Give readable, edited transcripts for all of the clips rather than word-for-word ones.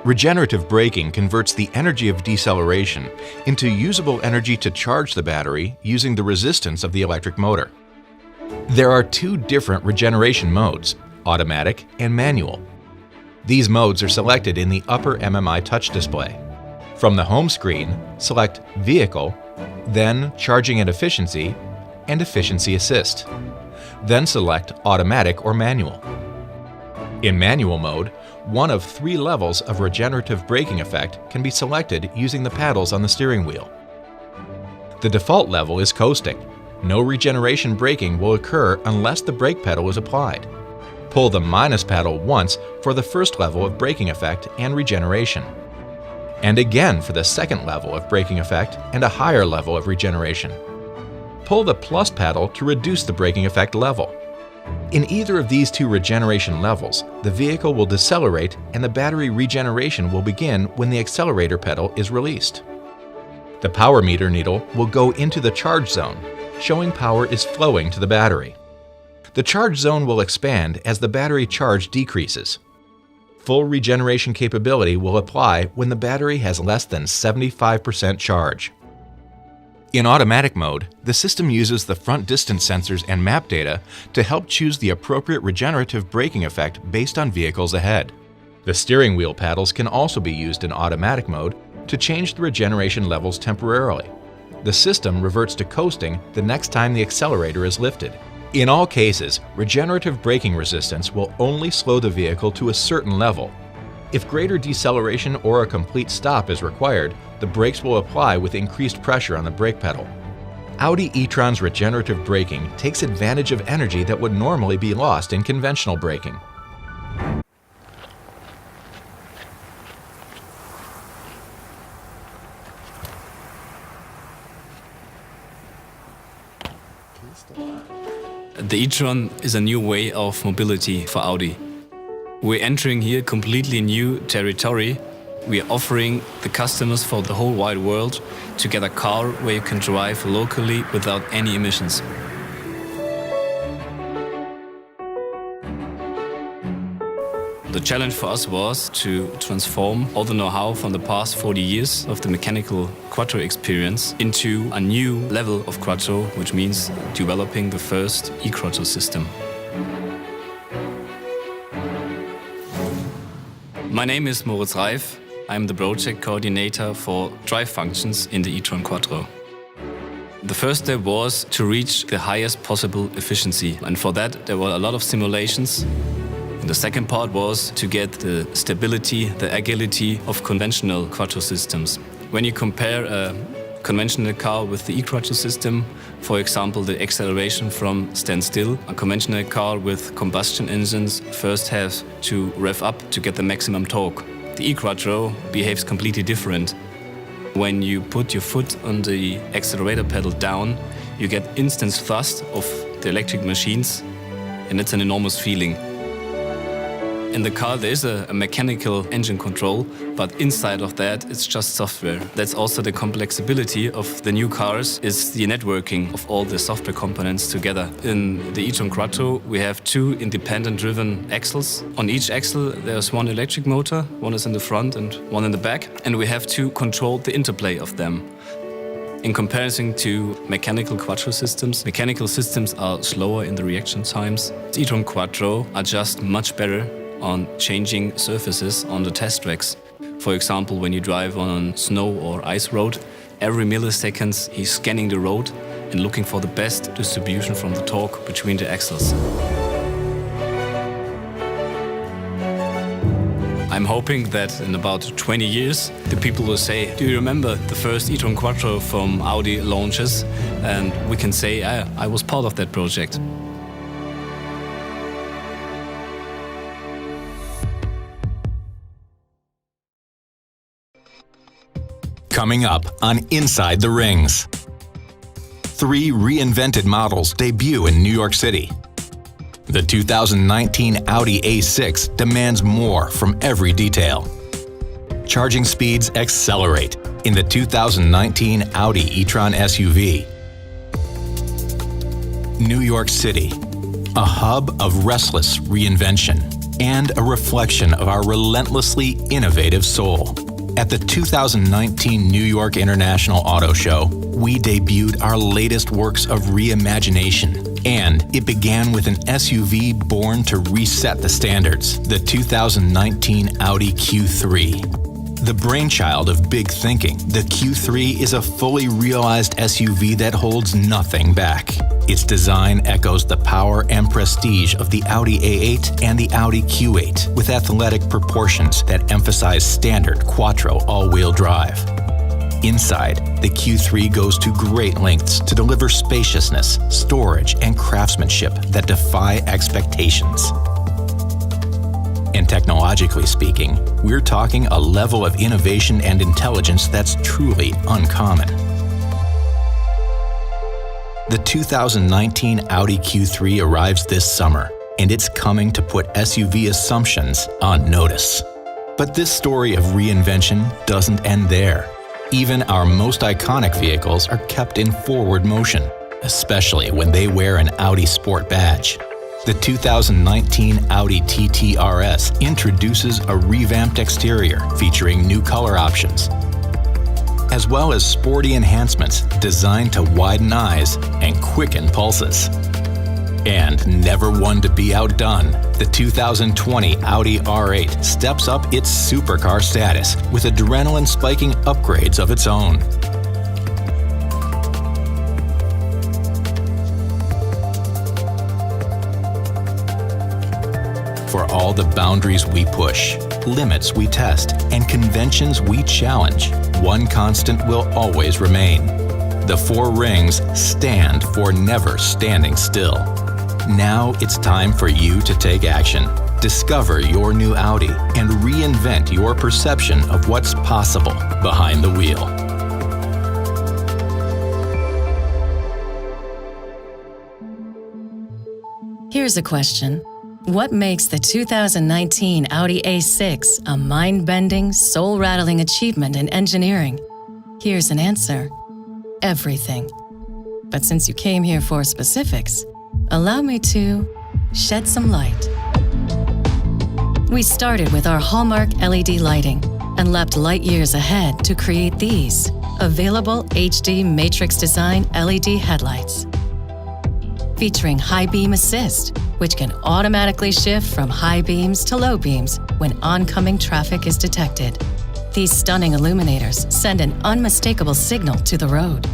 Regenerative braking converts the energy of deceleration into usable energy to charge the battery using the resistance of the electric motor. There are two different regeneration modes, automatic and manual. These modes are selected in the upper MMI touch display. From the home screen, select Vehicle, then Charging and Efficiency, and Efficiency Assist. Then select Automatic or Manual. In manual mode, one of 3 levels of regenerative braking effect can be selected using the paddles on the steering wheel. The default level is coasting. No regeneration braking will occur unless the brake pedal is applied. Pull the minus paddle once for the first level of braking effect and regeneration, and again for the second level of braking effect and a higher level of regeneration. Pull the plus paddle to reduce the braking effect level. In either of these 2 regeneration levels, the vehicle will decelerate and the battery regeneration will begin when the accelerator pedal is released. The power meter needle will go into the charge zone, showing power is flowing to the battery. The charge zone will expand as the battery charge decreases. Full regeneration capability will apply when the battery has less than 75% charge. In automatic mode, the system uses the front distance sensors and map data to help choose the appropriate regenerative braking effect based on vehicles ahead. The steering wheel paddles can also be used in automatic mode to change the regeneration levels temporarily. The system reverts to coasting the next time the accelerator is lifted. In all cases, regenerative braking resistance will only slow the vehicle to a certain level. If greater deceleration or a complete stop is required, the brakes will apply with increased pressure on the brake pedal. Audi e-tron's regenerative braking takes advantage of energy that would normally be lost in conventional braking. The e-tron is a new way of mobility for Audi. We're entering here completely new territory. We are offering the customers for the whole wide world to get a car where you can drive locally without any emissions. The challenge for us was to transform all the know-how from the past 40 years of the mechanical quattro experience into a new level of quattro, which means developing the first e-quattro system. My name is Moritz Reif. I'm the project coordinator for drive functions in the e-tron Quattro. The first step was to reach the highest possible efficiency, and for that there were a lot of simulations. And the second part was to get the stability, the agility of conventional quattro systems. When you compare a conventional car with the e-quattro system, for example the acceleration from standstill, a conventional car with combustion engines first has to rev up to get the maximum torque. The e-quattro behaves completely different. When you put your foot on the accelerator pedal down, you get instant thrust of the electric machines, and it's an enormous feeling. In the car there is a mechanical engine control, but inside of that it's just software. That's also the complexity of the new cars, is the networking of all the software components together. In the e-tron Quattro we have 2 independent driven axles. On each axle there's one electric motor, one is in the front and one in the back, and we have to control the interplay of them. In comparison to mechanical quattro systems, mechanical systems are slower in the reaction times. The e-tron Quattro are just much better on changing surfaces on the test tracks. For example, when you drive on a snow or ice road, every milliseconds he's scanning the road and looking for the best distribution from the torque between the axles. I'm hoping that in about 20 years the people will say, do you remember the first e-tron Quattro from Audi launches? And we can say, I was part of that project. Coming up on Inside the Rings. 3 reinvented models debut in New York City. The 2019 Audi A6 demands more from every detail. Charging speeds accelerate in the 2019 Audi e-tron SUV. New York City, a hub of restless reinvention. and a reflection of our relentlessly innovative soul. At the 2019 New York International Auto Show, we debuted our latest works of reimagination, and it began with an SUV born to reset the standards, the 2019 Audi Q3. The brainchild of big thinking, the Q3 is a fully realized SUV that holds nothing back. Its design echoes the power and prestige of the Audi A8 and the Audi Q8, with athletic proportions that emphasize standard quattro all-wheel drive. Inside, the Q3 goes to great lengths to deliver spaciousness, storage, and craftsmanship that defy expectations. And technologically speaking, we're talking a level of innovation and intelligence that's truly uncommon. The 2019 Audi Q3 arrives this summer, and it's coming to put SUV assumptions on notice. But this story of reinvention doesn't end there. Even our most iconic vehicles are kept in forward motion, especially when they wear an Audi Sport badge. The 2019 Audi TT RS introduces a revamped exterior featuring new color options, as well as sporty enhancements designed to widen eyes and quicken pulses. And never one to be outdone, the 2020 Audi R8 steps up its supercar status with adrenaline-spiking upgrades of its own. For all the boundaries we push, limits we test, and conventions we challenge, one constant will always remain. The four rings stand for never standing still. Now it's time for you to take action. Discover your new Audi and reinvent your perception of what's possible behind the wheel. Here's a question. What makes the 2019 Audi A6 a mind-bending, soul-rattling achievement in engineering? Here's an answer. Everything. But since you came here for specifics, allow me to shed some light. We started with our hallmark LED lighting and leapt light years ahead to create these available HD matrix design LED headlights. Featuring high beam assist, which can automatically shift from high beams to low beams when oncoming traffic is detected. These stunning illuminators send an unmistakable signal to the road.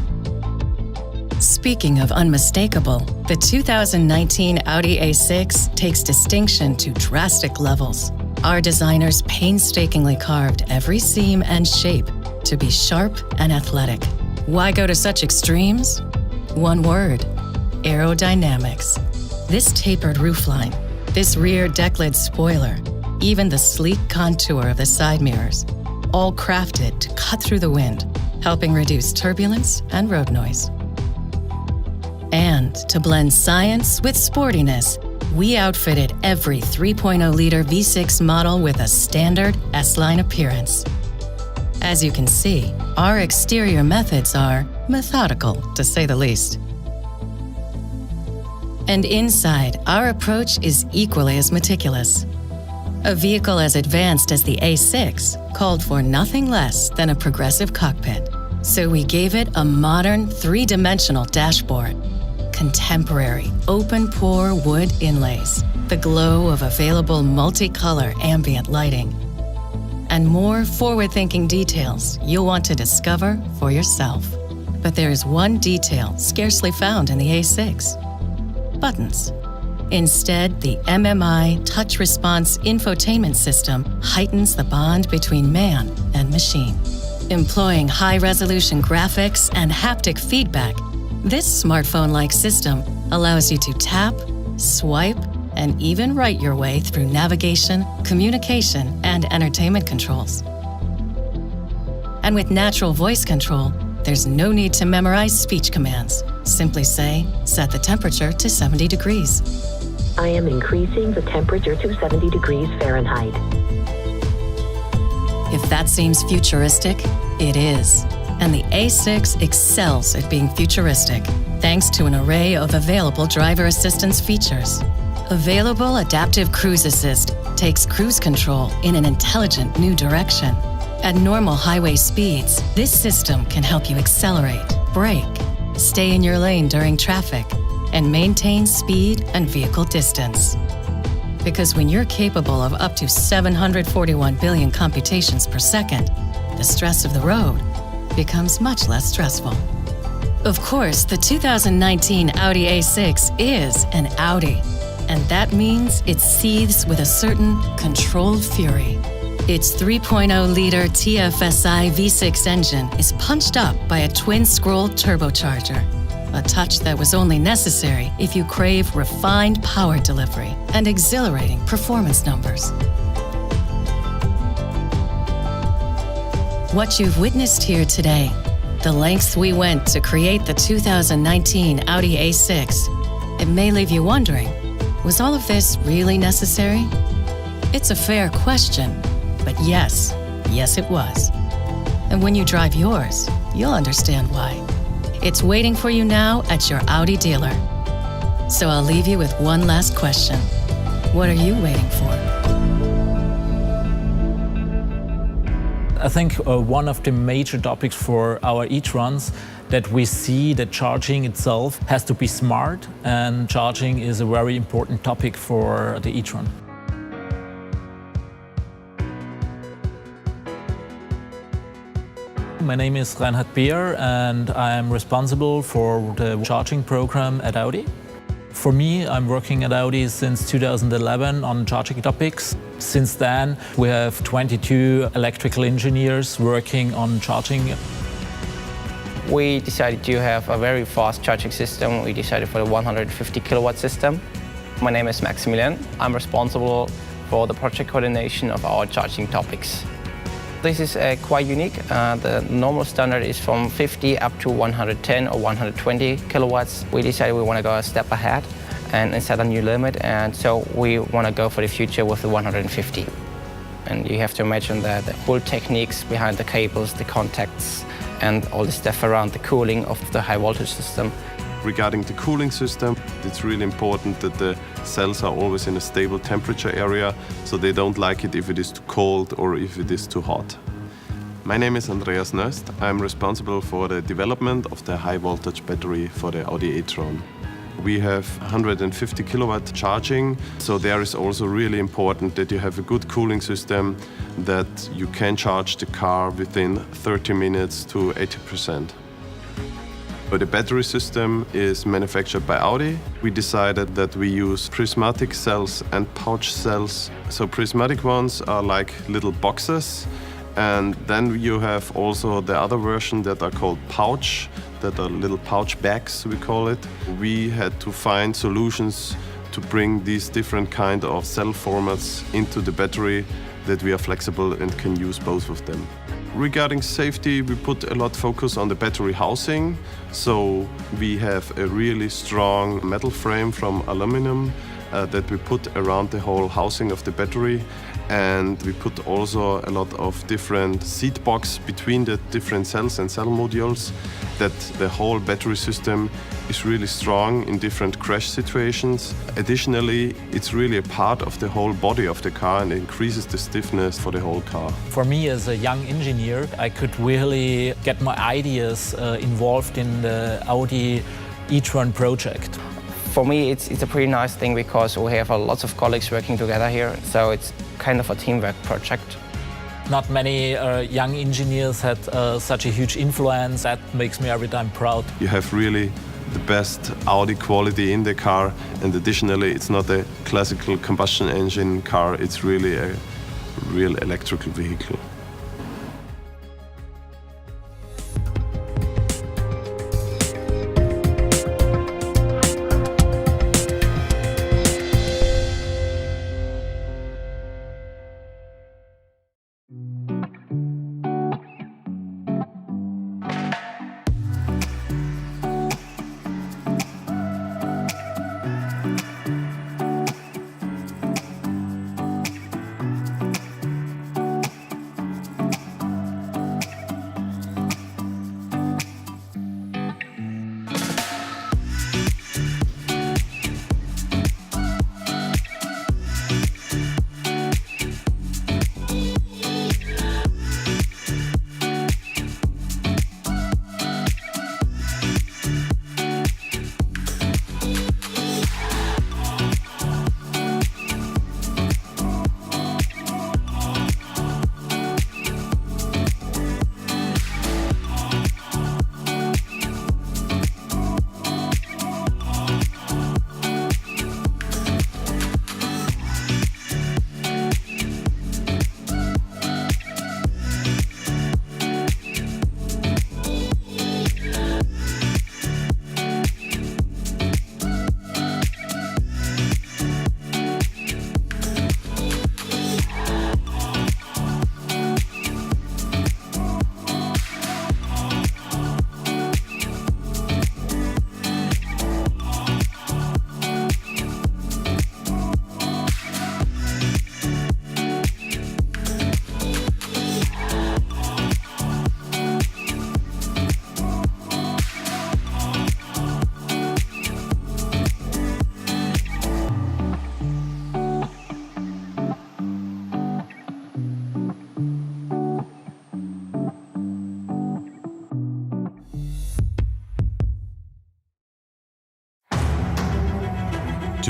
Speaking of unmistakable, the 2019 Audi A6 takes distinction to drastic levels. Our designers painstakingly carved every seam and shape to be sharp and athletic. Why go to such extremes? One word: aerodynamics. This tapered roofline, this rear deck lid spoiler, even the sleek contour of the side mirrors, all crafted to cut through the wind, helping reduce turbulence and road noise. And to blend science with sportiness, we outfitted every 3.0-liter V6 model with a standard S-Line appearance. As you can see, our exterior methods are methodical, to say the least. And inside, our approach is equally as meticulous. A vehicle as advanced as the A6 called for nothing less than a progressive cockpit. So we gave it a modern, three-dimensional dashboard, contemporary, open-pore wood inlays, the glow of available multicolor ambient lighting, and more forward-thinking details you'll want to discover for yourself. But there is one detail scarcely found in the A6. Buttons. Instead, the MMI Touch Response infotainment system heightens the bond between man and machine. Employing high-resolution graphics and haptic feedback, this smartphone-like system allows you to tap, swipe, and even write your way through navigation, communication, and entertainment controls. And with natural voice control, there's no need to memorize speech commands. Simply say, set the temperature to 70 degrees. I am increasing the temperature to 70 degrees Fahrenheit. If that seems futuristic, it is. And the A6 excels at being futuristic, thanks to an array of available driver assistance features. Available Adaptive Cruise Assist takes cruise control in an intelligent new direction. At normal highway speeds, this system can help you accelerate, brake, stay in your lane during traffic, and maintain speed and vehicle distance. Because when you're capable of up to 741 billion computations per second, the stress of the road becomes much less stressful. Of course, the 2019 Audi A6 is an Audi, and that means it seethes with a certain controlled fury. Its 3.0-liter TFSI V6 engine is punched up by a twin-scroll turbocharger, a touch that was only necessary if you crave refined power delivery and exhilarating performance numbers. What you've witnessed here today, the lengths we went to create the 2019 Audi A6, it may leave you wondering, was all of this really necessary? It's a fair question, but yes it was. And when you drive yours, you'll understand why. It's waiting for you now at your Audi dealer. So I'll leave you with one last question. What are you waiting for? I think one of the major topics for our e-trons that we see that charging itself has to be smart, and charging is a very important topic for the e-tron. My name is Reinhard Beer and I am responsible for the charging program at Audi. For me, I'm working at Audi since 2011 on charging topics. Since then, we have 22 electrical engineers working on charging. We decided to have a very fast charging system. We decided for the 150 kilowatt system. My name is Maximilian. I'm responsible for the project coordination of our charging topics. This is quite unique. The normal standard is from 50 up to 110 or 120 kilowatts. We decided we want to go a step ahead and set a new limit, and so we want to go for the future with the 150. And you have to imagine that the whole techniques behind the cables, the contacts, and all the stuff around the cooling of the high voltage system. Regarding the cooling system, it's really important that the cells are always in a stable temperature area, so they don't like it if it is too cold or if it is too hot. My name is Andreas Nöst. I'm responsible for the development of the high voltage battery for the Audi e-tron. We have 150 kilowatt charging, so there is also really important that you have a good cooling system, that you can charge the car within 30 minutes to 80%. The battery system is manufactured by Audi. We decided that we use prismatic cells and pouch cells. So prismatic ones are like little boxes, and then you have also the other version that are called pouch, that are little pouch bags, we call it. We had to find solutions to bring these different kind of cell formats into the battery, that we are flexible and can use both of them. Regarding safety, we put a lot of focus on the battery housing. So we have a really strong metal frame from aluminum that we put around the whole housing of the battery. And we put also a lot of different seat box between the different cells and cell modules, that the whole battery system is really strong in different crash situations. Additionally, it's really a part of the whole body of the car and increases the stiffness for the whole car. For me as a young engineer, I could really get my ideas involved in the Audi e-tron project. For me, it's a pretty nice thing because we have lots of colleagues working together here, so it's kind of a teamwork project. Not many young engineers had such a huge influence. That makes me every time proud. You have really the best Audi quality in the car, and additionally it's not a classical combustion engine car, it's really a real electrical vehicle.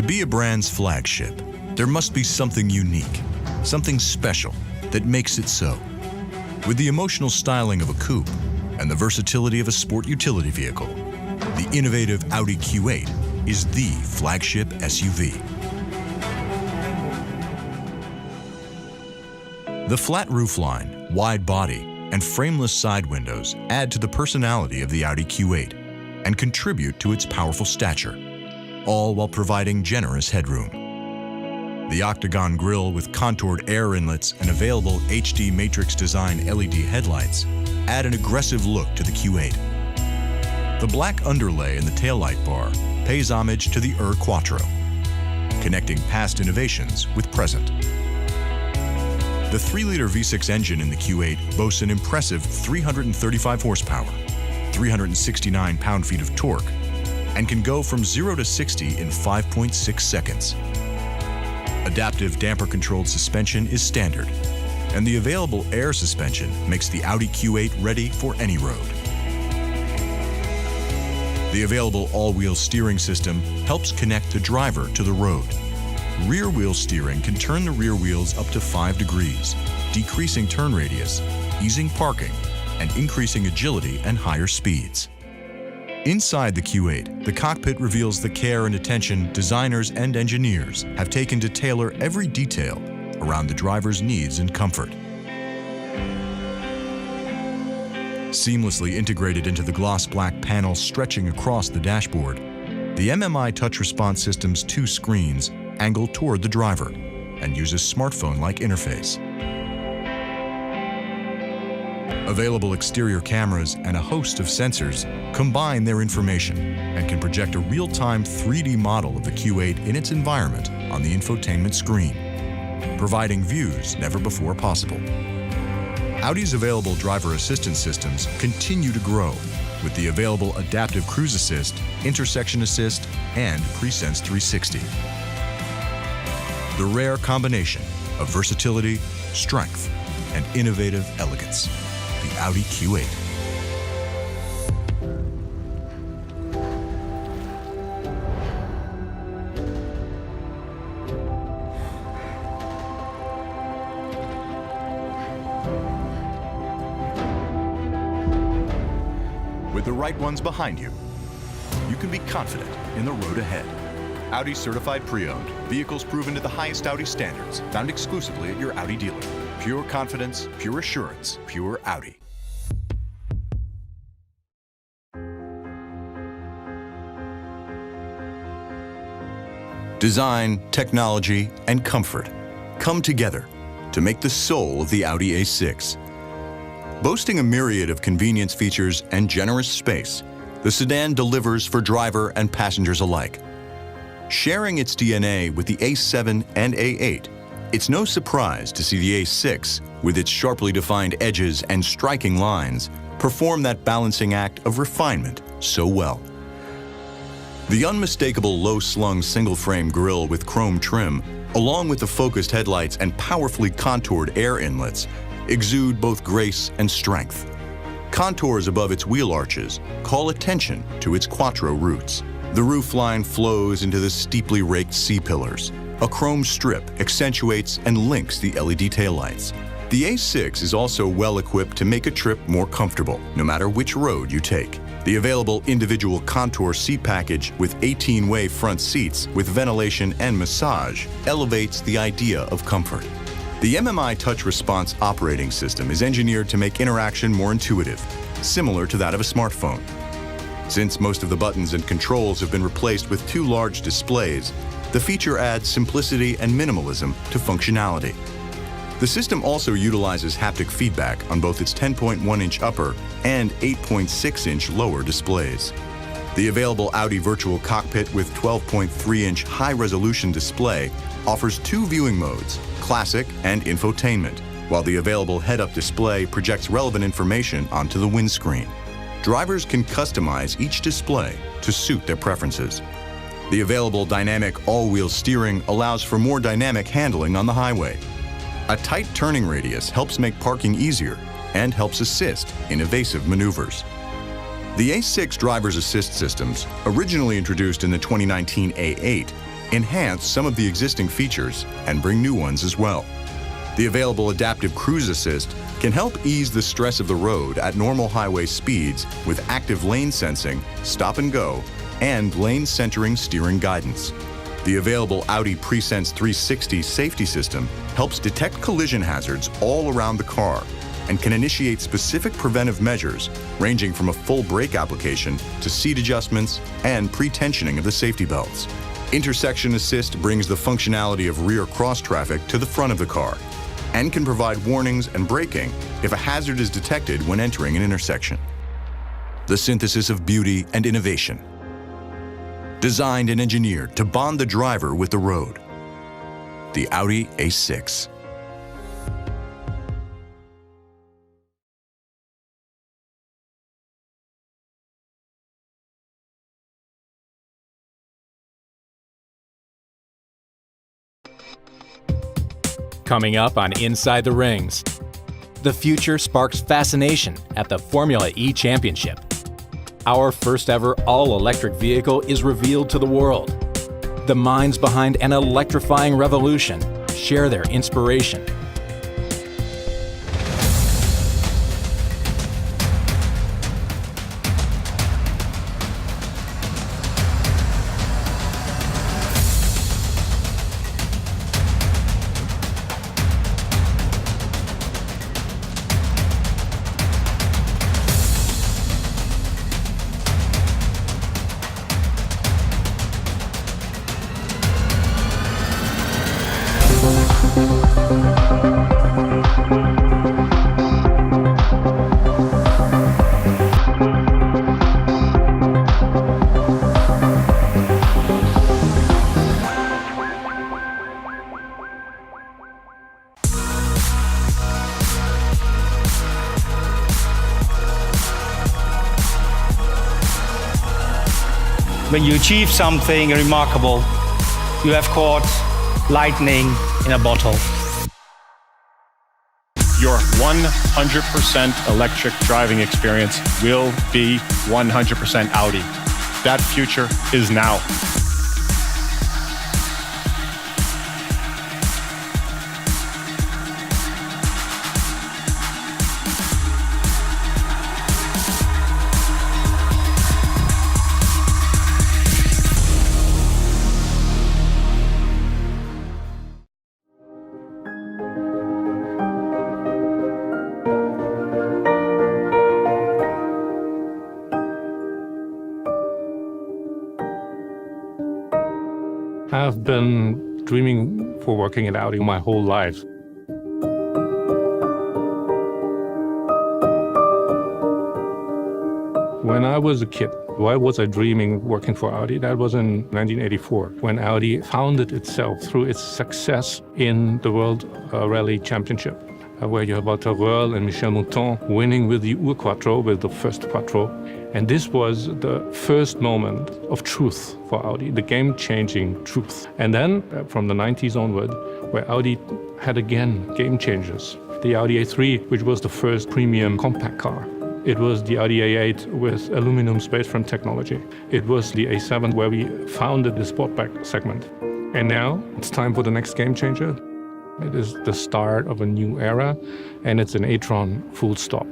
To be a brand's flagship, there must be something unique, something special that makes it so. With the emotional styling of a coupe and the versatility of a sport utility vehicle, the innovative Audi Q8 is the flagship SUV. The flat roofline, wide body, and frameless side windows add to the personality of the Audi Q8 and contribute to its powerful stature, all while providing generous headroom. The octagon grille with contoured air inlets and available HD matrix design LED headlights add an aggressive look to the Q8. The black underlay in the taillight bar pays homage to the Quattro, connecting past innovations with present. The 3-liter V6 engine in the Q8 boasts an impressive 335 horsepower, 369 pound-feet of torque, and can go from 0 to 60 in 5.6 seconds. Adaptive damper-controlled suspension is standard, and the available air suspension makes the Audi Q8 ready for any road. The available all-wheel steering system helps connect the driver to the road. Rear-wheel steering can turn the rear wheels up to 5 degrees, decreasing turn radius, easing parking, and increasing agility and higher speeds. Inside the Q8, the cockpit reveals the care and attention designers and engineers have taken to tailor every detail around the driver's needs and comfort. Seamlessly integrated into the gloss black panel stretching across the dashboard, the MMI Touch Response System's 2 screens angle toward the driver and uses smartphone-like interface. Available exterior cameras and a host of sensors combine their information and can project a real-time 3D model of the Q8 in its environment on the infotainment screen, providing views never before possible. Audi's available driver assistance systems continue to grow with the available Adaptive Cruise Assist, Intersection Assist, and PreSense 360. The rare combination of versatility, strength, and innovative elegance. The Audi Q8. With the right ones behind you, you can be confident in the road ahead. Audi certified pre-owned. Vehicles proven to the highest Audi standards. Found exclusively at your Audi dealer. Pure confidence, pure assurance, pure Audi. Design, technology, and comfort come together to make the soul of the Audi A6. Boasting a myriad of convenience features and generous space, the sedan delivers for driver and passengers alike. Sharing its DNA with the A7 and A8, it's no surprise to see the A6, with its sharply defined edges and striking lines, perform that balancing act of refinement so well. The unmistakable low-slung single-frame grille with chrome trim, along with the focused headlights and powerfully contoured air inlets, exude both grace and strength. Contours above its wheel arches call attention to its Quattro roots. The roofline flows into the steeply raked C-pillars. A chrome strip accentuates and links the LED taillights. The A6 is also well equipped to make a trip more comfortable, no matter which road you take. The available individual contour seat package with 18-way front seats with ventilation and massage elevates the idea of comfort. The MMI Touch Response operating system is engineered to make interaction more intuitive, similar to that of a smartphone. Since most of the buttons and controls have been replaced with 2 large displays, the feature adds simplicity and minimalism to functionality. The system also utilizes haptic feedback on both its 10.1-inch upper and 8.6-inch lower displays. The available Audi Virtual Cockpit with 12.3-inch high-resolution display offers 2 viewing modes, Classic and Infotainment, while the available head-up display projects relevant information onto the windscreen. Drivers can customize each display to suit their preferences. The available dynamic all-wheel steering allows for more dynamic handling on the highway. A tight turning radius helps make parking easier and helps assist in evasive maneuvers. The A6 driver's assist systems, originally introduced in the 2019 A8, enhance some of the existing features and bring new ones as well. The available adaptive cruise assist can help ease the stress of the road at normal highway speeds with active lane sensing, stop and go, and lane centering steering guidance. The available Audi PreSense 360 safety system helps detect collision hazards all around the car and can initiate specific preventive measures ranging from a full brake application to seat adjustments and pre-tensioning of the safety belts. Intersection Assist brings the functionality of rear cross traffic to the front of the car and can provide warnings and braking if a hazard is detected when entering an intersection. The synthesis of beauty and innovation. Designed and engineered to bond the driver with the road. The Audi A6. Coming up on Inside the Rings. The future sparks fascination at the Formula E Championship. Our first ever all-electric vehicle is revealed to the world. The minds behind an electrifying revolution share their inspiration. When you achieve something remarkable, you have caught lightning in a bottle. Your 100% electric driving experience will be 100% Audi. That future is now. I've been dreaming for working at Audi my whole life. When I was a kid, why was I dreaming working for Audi? That was in 1984, when Audi founded itself through its success in the World Rally Championship, where you have Walter Röhrl and Michel Mouton winning with the Ur-Quattro, with the first Quattro. And this was the first moment of truth for Audi, the game-changing truth. And then, from the 90s onward, where Audi had again game changers. The Audi A3, which was the first premium compact car. It was the Audi A8 with aluminum space frame technology. It was the A7 where we founded the Sportback segment. And now, it's time for the next game changer. It is the start of a new era, and it's an e-tron full stop.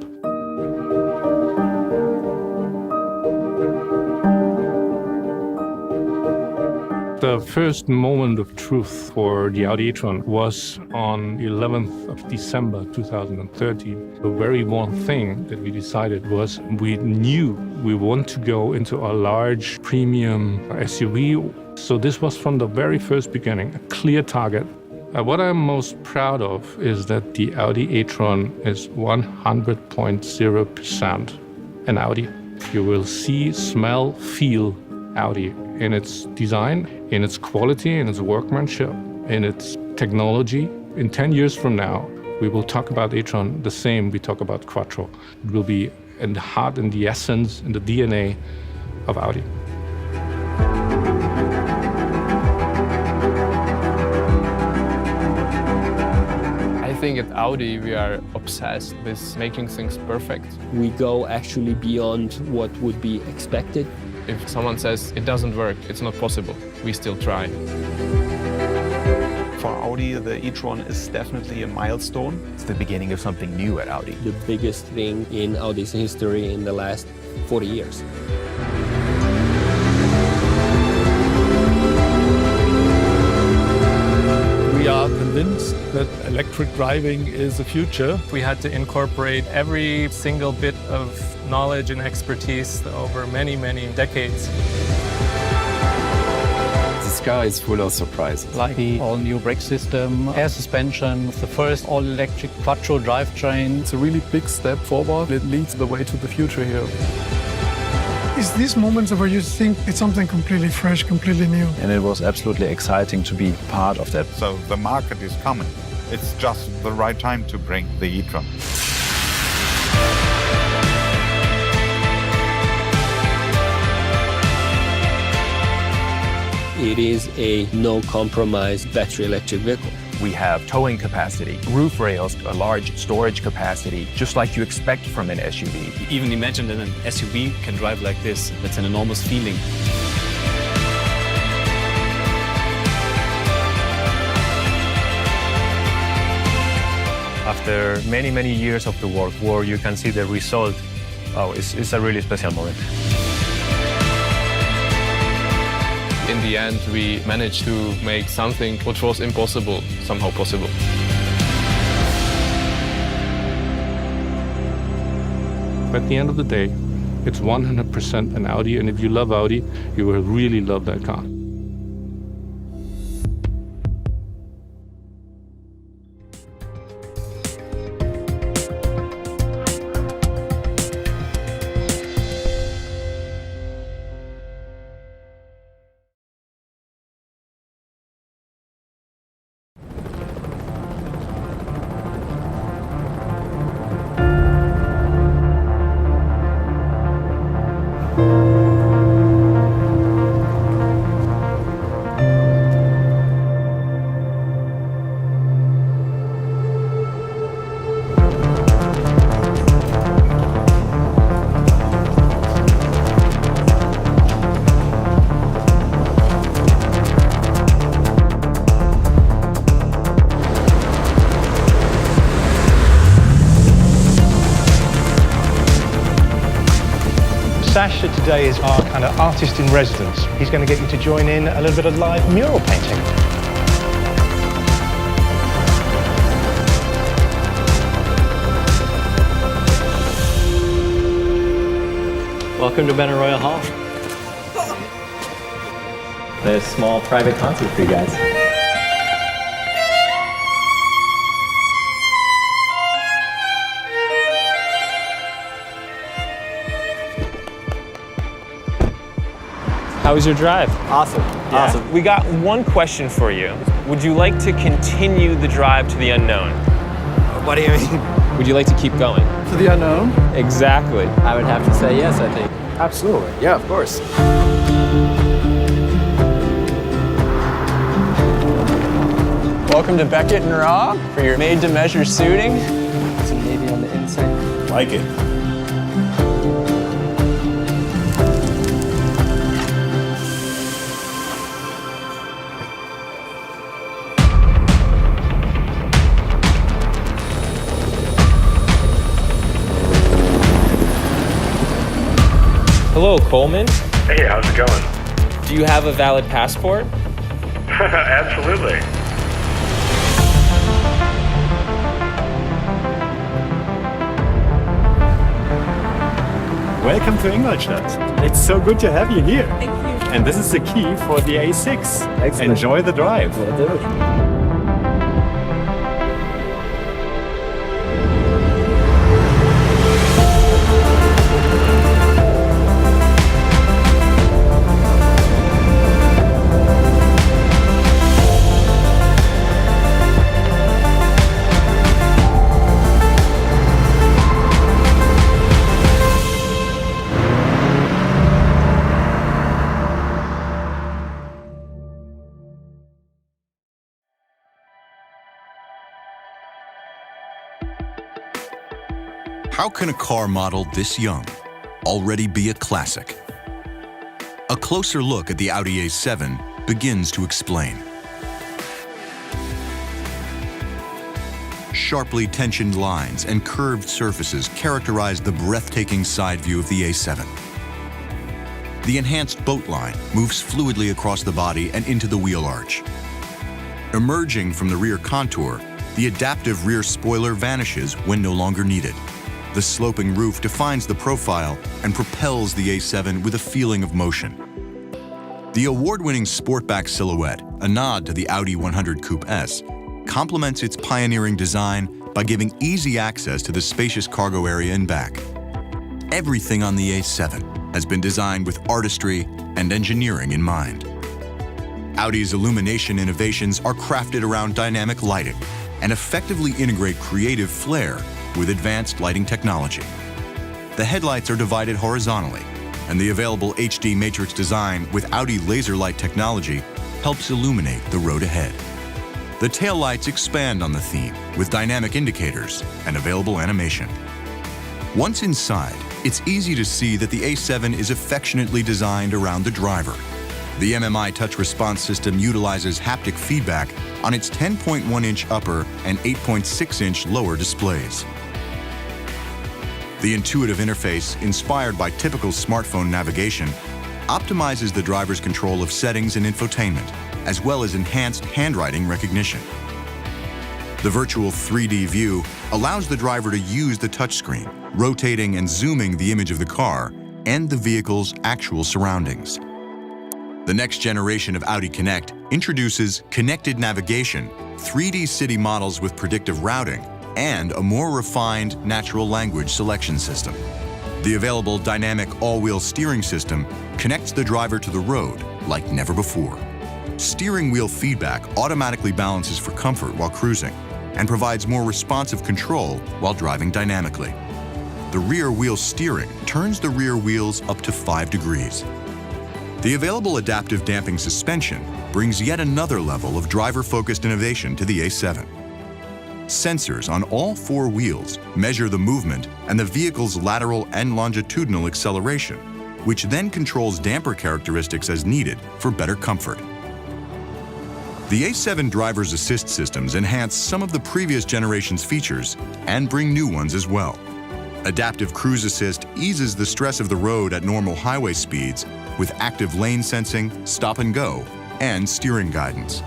The first moment of truth for the Audi e-tron was on the 11th of December 2013. The very one thing that we decided was we knew we want to go into a large premium SUV. So this was from the very first beginning, a clear target. What I'm most proud of is that the Audi e-tron is 100.0% an Audi. You will see, smell, feel Audi in its design, in its quality, in its workmanship, in its technology. In 10 years from now, we will talk about e-tron the same we talk about Quattro. It will be in the heart, in the essence, in the DNA of Audi. I think at Audi we are obsessed with making things perfect. We go actually beyond what would be expected. If someone says it doesn't work, it's not possible. we still try. For Audi, the e-tron is definitely a milestone. It's the beginning of something new at Audi. The biggest thing in Audi's history in the last 40 years. We are convinced that electric driving is the future. We had to incorporate every single bit of knowledge and expertise over many, many decades. This car is full of surprises. Like the all-new brake system, air suspension, the first all-electric quattro drivetrain. It's a really big step forward. It leads the way to the future here. It's these moments where you think it's something completely fresh, completely new. And it was absolutely exciting to be part of that. So the market is coming. It's just the right time to bring the e-tron. It is a no-compromise battery electric vehicle. We have towing capacity, roof rails, a large storage capacity, just like you expect from an SUV. Even imagine that an SUV can drive like this. That's an enormous feeling. After many, many years of the work where you can see the result, it's a really special moment. In the end, we managed to make something which was impossible, somehow possible. At the end of the day, it's 100% an Audi, and if you love Audi, you will really love that car. Sasha today is our kind of artist in residence. He's going to get you to join in a little bit of live mural painting. Welcome to Benner Royal Hall. There's a small private concert for you guys. How was your drive? Awesome. Yeah? Awesome. We got one question for you. Would you like to continue the drive to the unknown? What do you mean? Would you like to keep going? To the unknown? Exactly. I would have to say yes, I think. Absolutely. Yeah, of course. Welcome to Beckett and Raw for your made-to-measure suiting. Some navy on the inside. Like it. Hello, Coleman. Hey, how's it going? Do you have a valid passport? Absolutely. Welcome to Ingolstadt. It's so good to have you here. Thank you. And this is the key for the A6. Excellent. Enjoy the drive. Will do. How can a car model this young already be a classic? A closer look at the Audi A7, begins to explain. Sharply tensioned lines and curved surfaces characterize the breathtaking side view of the A7. The enhanced boat line moves fluidly across the body and into the wheel arch. Emerging from the rear contour, the adaptive rear spoiler vanishes when no longer needed. The sloping roof defines the profile and propels the A7 with a feeling of motion. The award-winning Sportback silhouette, a nod to the Audi 100 Coupe S, complements its pioneering design by giving easy access to the spacious cargo area in back. Everything on the A7 has been designed with artistry and engineering in mind. Audi's illumination innovations are crafted around dynamic lighting and effectively integrate creative flair with advanced lighting technology. The headlights are divided horizontally, and the available HD matrix design with Audi laser light technology helps illuminate the road ahead. The taillights expand on the theme with dynamic indicators and available animation. Once inside, it's easy to see that the A7 is affectionately designed around the driver. The MMI touch response system utilizes haptic feedback on its 10.1-inch upper and 8.6-inch lower displays. The intuitive interface, inspired by typical smartphone navigation, optimizes the driver's control of settings and infotainment, as well as enhanced handwriting recognition. The virtual 3D view allows the driver to use the touchscreen, rotating and zooming the image of the car and the vehicle's actual surroundings. The next generation of Audi Connect introduces connected navigation, 3D city models with predictive routing, and a more refined natural language selection system. The available dynamic all-wheel steering system connects the driver to the road like never before. Steering wheel feedback automatically balances for comfort while cruising and provides more responsive control while driving dynamically. The rear wheel steering turns the rear wheels up to 5 degrees. The available adaptive damping suspension brings yet another level of driver-focused innovation to the A7. Sensors on all 4 wheels measure the movement and the vehicle's lateral and longitudinal acceleration, which then controls damper characteristics as needed for better comfort. The A7 driver's assist systems enhance some of the previous generation's features and bring new ones as well. Adaptive Cruise Assist eases the stress of the road at normal highway speeds with active lane sensing, stop and go, and steering guidance.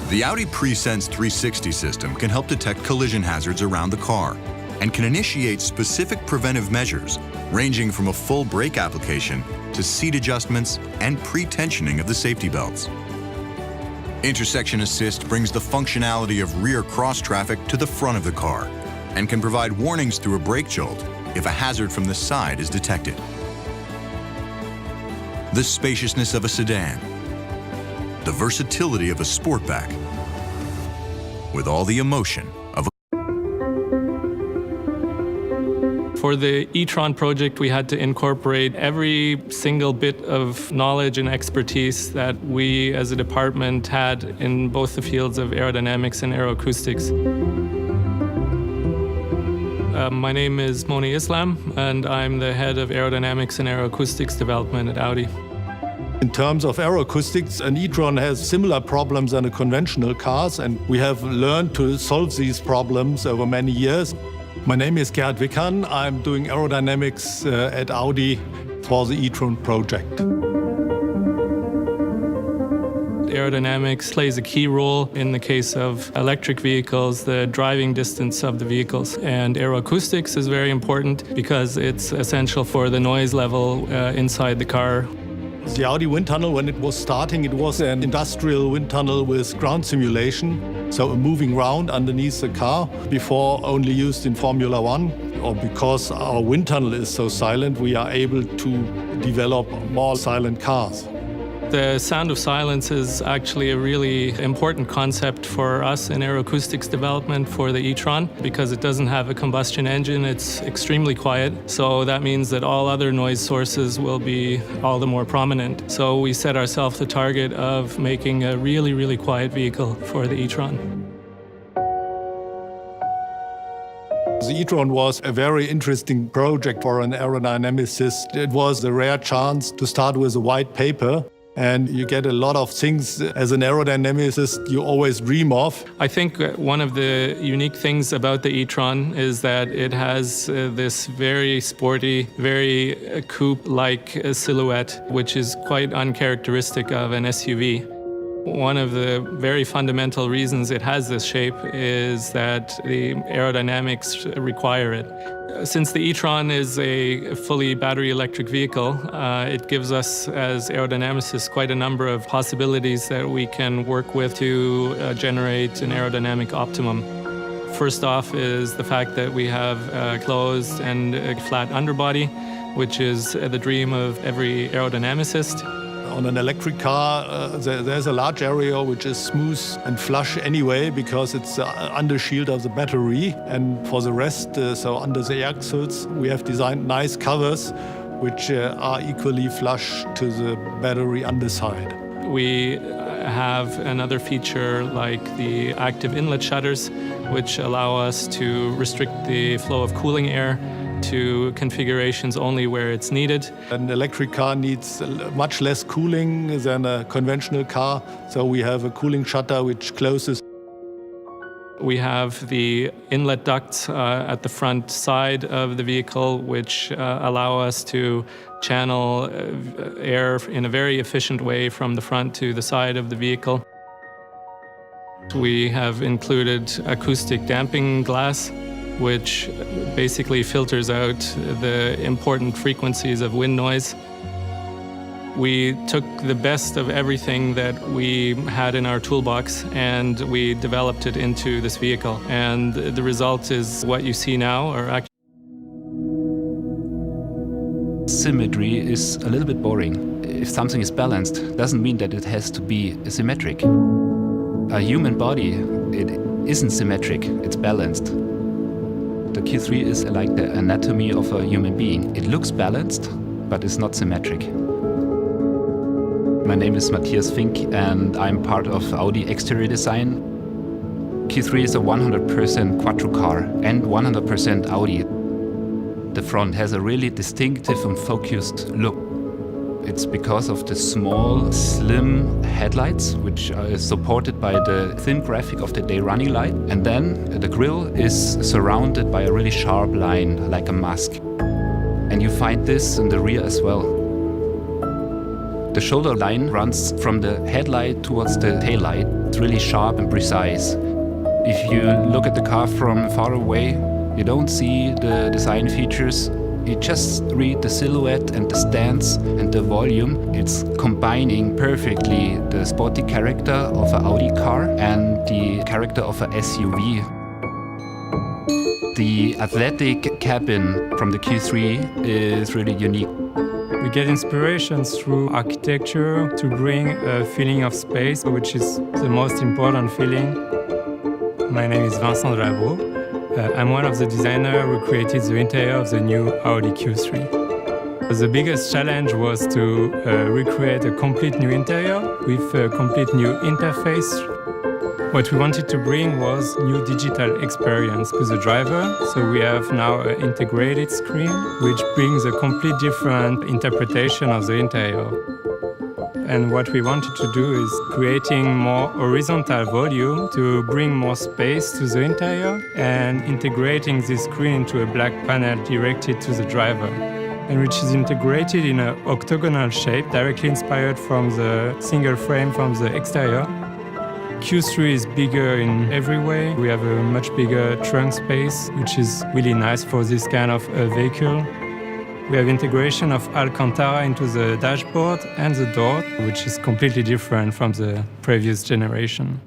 The Audi PreSense 360 system can help detect collision hazards around the car and can initiate specific preventive measures ranging from a full brake application to seat adjustments and pre-tensioning of the safety belts. Intersection Assist brings the functionality of rear cross traffic to the front of the car and can provide warnings through a brake jolt if a hazard from the side is detected. The spaciousness of a sedan, the versatility of a Sportback, with all the emotion of a... For the e-tron project, we had to incorporate every single bit of knowledge and expertise that we as a department had in both the fields of aerodynamics and aeroacoustics. My name is Moni Islam, and I'm the head of aerodynamics and aeroacoustics development at Audi. In terms of aeroacoustics, an e-tron has similar problems than a conventional cars, and we have learned to solve these problems over many years. My name is Gerhard Wickern. I'm doing aerodynamics at Audi for the e-tron project. Aerodynamics plays a key role in the case of electric vehicles, the driving distance of the vehicles. And aeroacoustics is very important because it's essential for the noise level inside the car. The Audi wind tunnel, when it was starting, it was an industrial wind tunnel with ground simulation, so a moving round underneath the car, before only used in Formula One. Or because our wind tunnel is so silent, we are able to develop more silent cars. The sound of silence is actually a really important concept for us in aeroacoustics development for the e-tron because it doesn't have a combustion engine. It's extremely quiet, so that means that all other noise sources will be all the more prominent. So we set ourselves the target of making a really, really quiet vehicle for the e-tron. The e-tron was a very interesting project for an aerodynamicist. It was a rare chance to start with a white paper and you get a lot of things as an aerodynamicist you always dream of. I think one of the unique things about the e-tron is that it has this very sporty, very coupe-like silhouette, which is quite uncharacteristic of an SUV. One of the very fundamental reasons it has this shape is that the aerodynamics require it. Since the e-tron is a fully battery electric vehicle, it gives us as aerodynamicists quite a number of possibilities that we can work with to generate an aerodynamic optimum. First off is the fact that we have a closed and a flat underbody, which is the dream of every aerodynamicist. On an electric car, there's a large area which is smooth and flush anyway because it's the undershield of the battery. And for the rest, so under the axles, we have designed nice covers which are equally flush to the battery underside. We have another feature like the active inlet shutters, which allow us to restrict the flow of cooling air to configurations only where it's needed. An electric car needs much less cooling than a conventional car, so we have a cooling shutter which closes. We have the inlet ducts at the front side of the vehicle, which allow us to channel air in a very efficient way from the front to the side of the vehicle. We have included acoustic damping glass, which basically filters out the important frequencies of wind noise. We took the best of everything that we had in our toolbox and we developed it into this vehicle. And the result is what you see now, or actually. Symmetry is a little bit boring. If something is balanced, doesn't mean that it has to be symmetric. A human body, it isn't symmetric, it's balanced. The Q3 is like the anatomy of a human being. It looks balanced, but it's not symmetric. My name is Matthias Fink and I'm part of Audi exterior design. Q3 is a 100% quattro car and 100% Audi. The front has a really distinctive and focused look. It's because of the small, slim headlights, which are supported by the thin graphic of the day running light. And then the grille is surrounded by a really sharp line, like a mask. And you find this in the rear as well. The shoulder line runs from the headlight towards the taillight. It's really sharp and precise. If you look at the car from far away, you don't see the design features. You just read the silhouette and the stance and the volume. It's combining perfectly the sporty character of an Audi car and the character of an SUV. The athletic cabin from the Q3 is really unique. We get inspirations through architecture to bring a feeling of space, which is the most important feeling. My name is Vincent Delabro. I'm one of the designers who created the interior of the new Audi Q3. The biggest challenge was to recreate a complete new interior with a complete new interface. What we wanted to bring was new digital experience to the driver. So we have now an integrated screen, which brings a complete different interpretation of the interior. And what we wanted to do is creating more horizontal volume to bring more space to the interior and integrating this screen into a black panel directed to the driver, and which is integrated in an octagonal shape directly inspired from the single frame from the exterior. Q3 is bigger in every way. We have a much bigger trunk space, which is really nice for this kind of vehicle. We have integration of Alcantara into the dashboard and the door, which is completely different from the previous generation.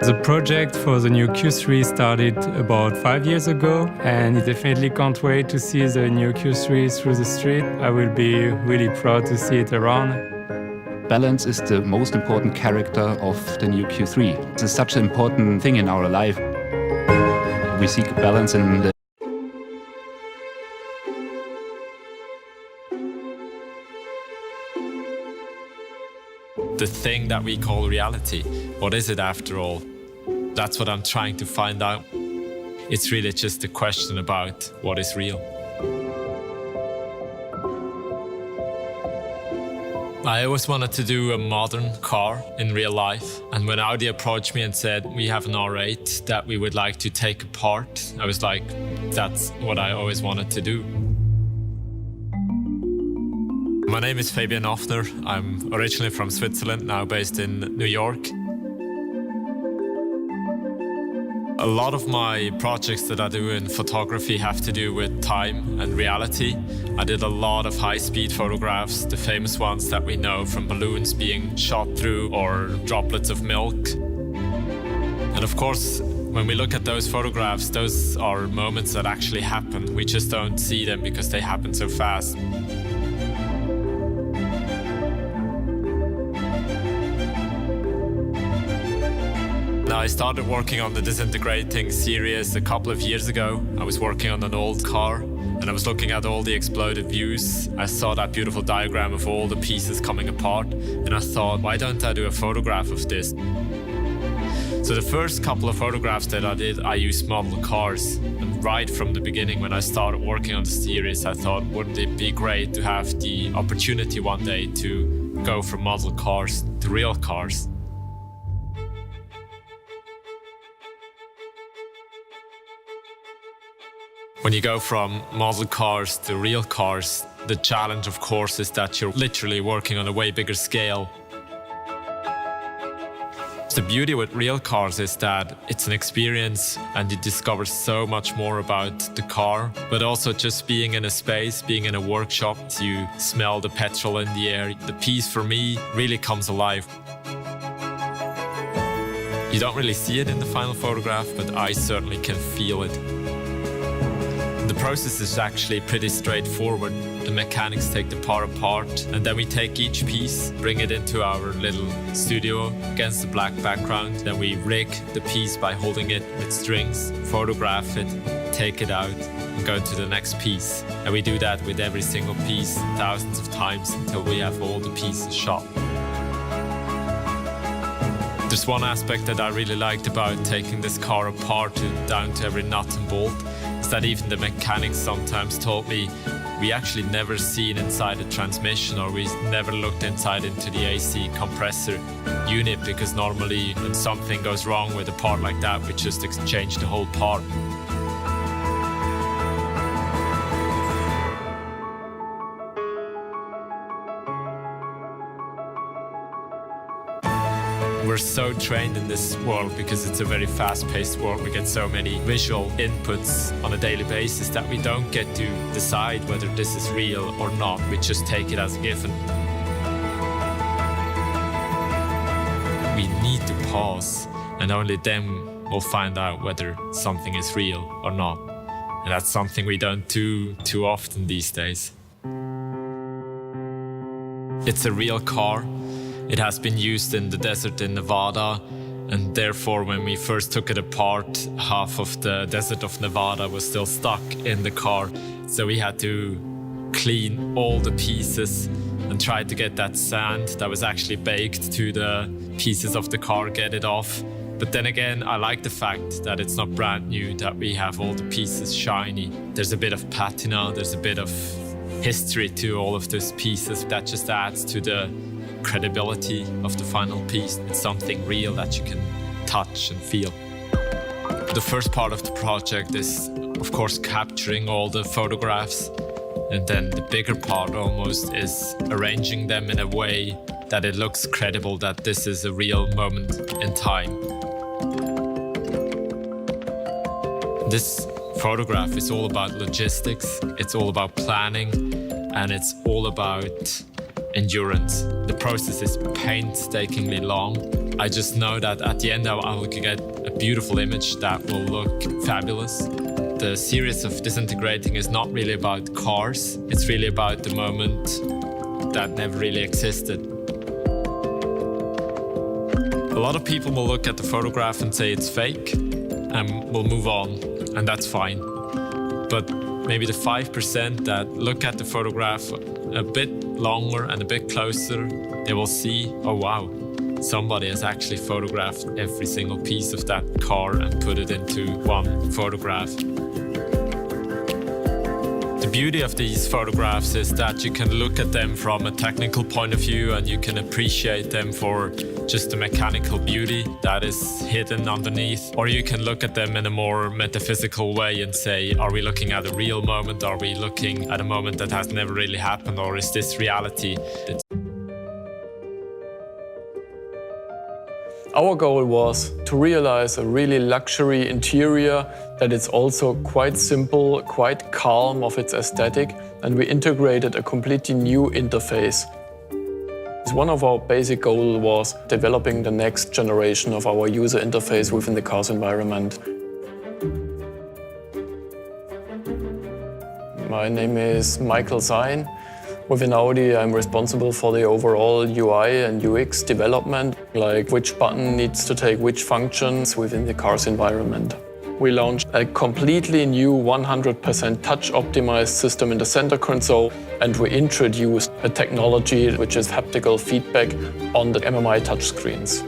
The project for the new Q3 started about 5 years ago, and I definitely can't wait to see the new Q3 through the street. I will be really proud to see it around. Balance is the most important character of the new Q3. This is such an important thing in our life. We seek balance in the the thing that we call reality. What is it after all? That's what I'm trying to find out. It's really just a question about what is real. I always wanted to do a modern car in real life. And when Audi approached me and said, we have an R8 that we would like to take apart, I was like, that's what I always wanted to do. My name is Fabian Offner. I'm originally from Switzerland, now based in New York. A lot of my projects that I do in photography have to do with time and reality. I did a lot of high-speed photographs, the famous ones that we know from balloons being shot through or droplets of milk. And of course, when we look at those photographs, those are moments that actually happen. We just don't see them because they happen so fast. I started working on the disintegrating series a couple of years ago. I was working on an old car and I was looking at all the exploded views. I saw that beautiful diagram of all the pieces coming apart and I thought, why don't I do a photograph of this? So the first couple of photographs that I did, I used model cars. And right from the beginning when I started working on the series, I thought, wouldn't it be great to have the opportunity one day to go from model cars to real cars? When you go from model cars to real cars, the challenge, of course, is that you're literally working on a way bigger scale. The beauty with real cars is that it's an experience and you discover so much more about the car, but also just being in a space, being in a workshop, you smell the petrol in the air. The piece for me really comes alive. You don't really see it in the final photograph, but I certainly can feel it. The process is actually pretty straightforward. The mechanics take the car apart and then we take each piece, bring it into our little studio against the black background. Then we rig the piece by holding it with strings, photograph it, take it out and go to the next piece. And we do that with every single piece thousands of times until we have all the pieces shot. There's one aspect that I really liked about taking this car apart down to every nut and bolt is that even the mechanics sometimes told me we actually never seen inside the transmission or we never looked inside into the AC compressor unit because normally when something goes wrong with a part like that, we just exchange the whole part. We're so trained in this world because it's a very fast-paced world. We get so many visual inputs on a daily basis that we don't get to decide whether this is real or not. We just take it as a given. We need to pause, and only then we'll find out whether something is real or not. And that's something we don't do too often these days. It's a real car. It has been used in the desert in Nevada, and therefore when we first took it apart, half of the desert of Nevada was still stuck in the car. So we had to clean all the pieces and try to get that sand that was actually baked to the pieces of the car, get it off. But then again, I like the fact that it's not brand new, that we have all the pieces shiny. There's a bit of patina, there's a bit of history to all of those pieces. That just adds to the credibility of the final piece. It's something real that you can touch and feel. The first part of the project is, of course, capturing all the photographs. And then the bigger part almost is arranging them in a way that it looks credible, that this is a real moment in time. This photograph is all about logistics, it's all about planning, and it's all about endurance. The process is painstakingly long. I just know that at the end I will get a beautiful image that will look fabulous. The series of Disintegrating is not really about cars, it's really about the moment that never really existed. A lot of people will look at the photograph and say it's fake and will move on, and that's fine. But maybe the 5% that look at the photograph a bit longer and a bit closer, they will see, oh wow, somebody has actually photographed every single piece of that car and put it into one photograph. The beauty of these photographs is that you can look at them from a technical point of view and you can appreciate them for just the mechanical beauty that is hidden underneath. Or you can look at them in a more metaphysical way and say, are we looking at a real moment? Are we looking at a moment that has never really happened? Or is this reality? Our goal was to realize a really luxury interior that is also quite simple, quite calm of its aesthetic, and we integrated a completely new interface. One of our basic goals was developing the next generation of our user interface within the car's environment. My name is Michael Sein. Within Audi, I'm responsible for the overall UI and UX development, like which button needs to take which functions within the car's environment. We launched a completely new 100% touch-optimized system in the center console, and we introduced a technology which is haptical feedback on the MMI touchscreens.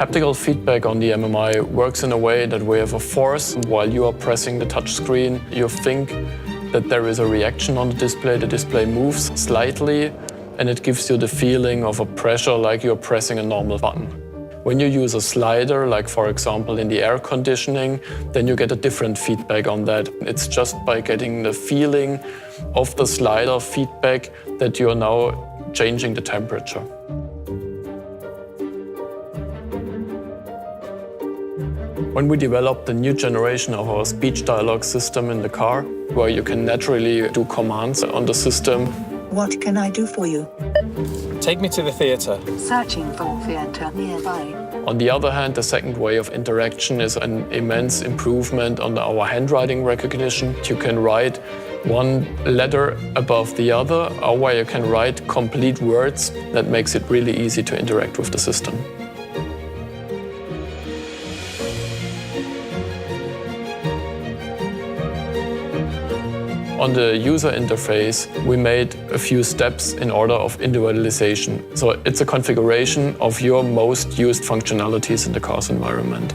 Haptical feedback on the MMI works in a way that we have a force while you are pressing the touchscreen. You think that there is a reaction on the display moves slightly, and it gives you the feeling of a pressure like you're pressing a normal button. When you use a slider, like for example in the air conditioning, then you get a different feedback on that. It's just by getting the feeling of the slider feedback that you're now changing the temperature. When we developed the new generation of our speech dialogue system in the car, where you can naturally do commands on the system. What can I do for you? Take me to the theatre. Searching for theatre nearby. On the other hand, the second way of interaction is an immense improvement on our handwriting recognition. You can write one letter above the other, or where you can write complete words. That makes it really easy to interact with the system. On the user interface, we made a few steps in order of individualization. So it's a configuration of your most used functionalities in the car's environment.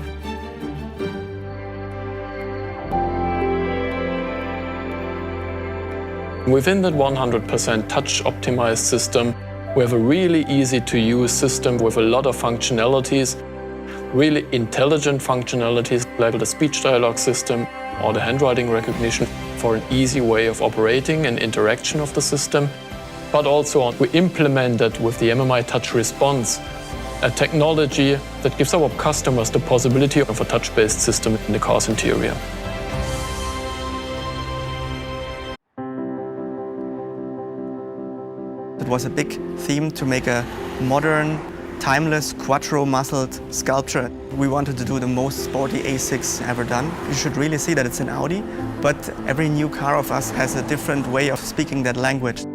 Within that 100% touch-optimized system, we have a really easy-to-use system with a lot of functionalities, really intelligent functionalities like the speech dialogue system or the handwriting recognition for an easy way of operating and interaction of the system. But also we implemented with the MMI Touch Response a technology that gives our customers the possibility of a touch-based system in the car's interior. It was a big theme to make a modern, timeless, quattro-muscled sculpture. We wanted to do the most sporty A6 ever done. You should really see that it's an Audi, but every new car of us has a different way of speaking that language.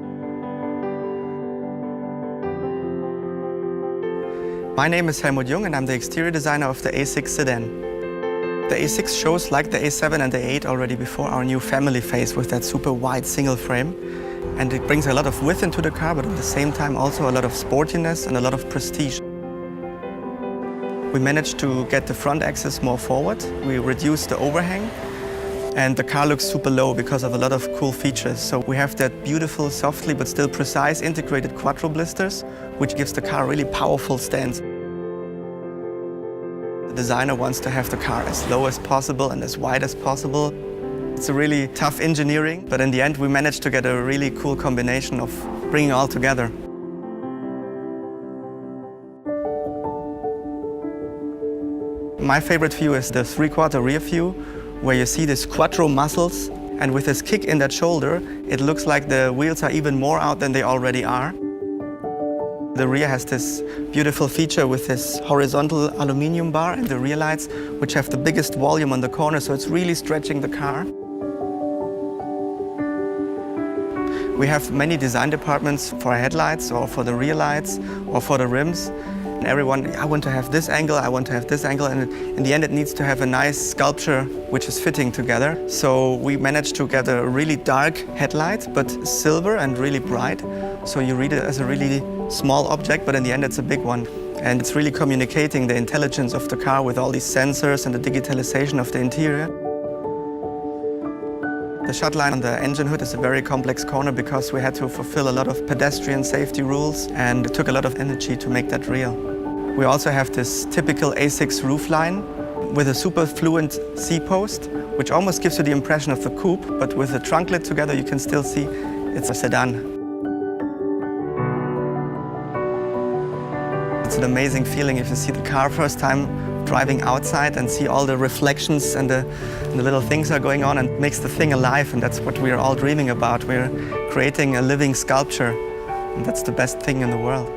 My name is Helmut Jung and I'm the exterior designer of the A6 sedan. The A6 shows, like the A7 and the A8 already before, our new family face with that super wide single frame. And it brings a lot of width into the car, but at the same time also a lot of sportiness and a lot of prestige. We managed to get the front axis more forward. We reduced the overhang, and the car looks super low because of a lot of cool features. So we have that beautiful, softly but still precise integrated quattro blisters, which gives the car a really powerful stance. The designer wants to have the car as low as possible and as wide as possible. It's a really tough engineering, but in the end we managed to get a really cool combination of bringing it all together. My favorite view is the three-quarter rear view, where you see these quattro muscles, and with this kick in that shoulder, it looks like the wheels are even more out than they already are. The rear has this beautiful feature with this horizontal aluminum bar and the rear lights, which have the biggest volume on the corner, so it's really stretching the car. We have many design departments for headlights or for the rear lights or for the rims. And everyone, I want to have this angle, I want to have this angle, and in the end it needs to have a nice sculpture which is fitting together. So we managed to get a really dark headlight, but silver and really bright. So you read it as a really small object, but in the end it's a big one. And it's really communicating the intelligence of the car with all these sensors and the digitalization of the interior. The shut line on the engine hood is a very complex corner because we had to fulfill a lot of pedestrian safety rules, and it took a lot of energy to make that real. We also have this typical A6 roofline with a super fluent C-post, which almost gives you the impression of the coupe, but with the trunk lid together you can still see it's a sedan. It's an amazing feeling if you see the car first time driving outside and see all the reflections and the little things are going on, and it makes the thing alive, and that's what we're all dreaming about. We're creating a living sculpture, and that's the best thing in the world.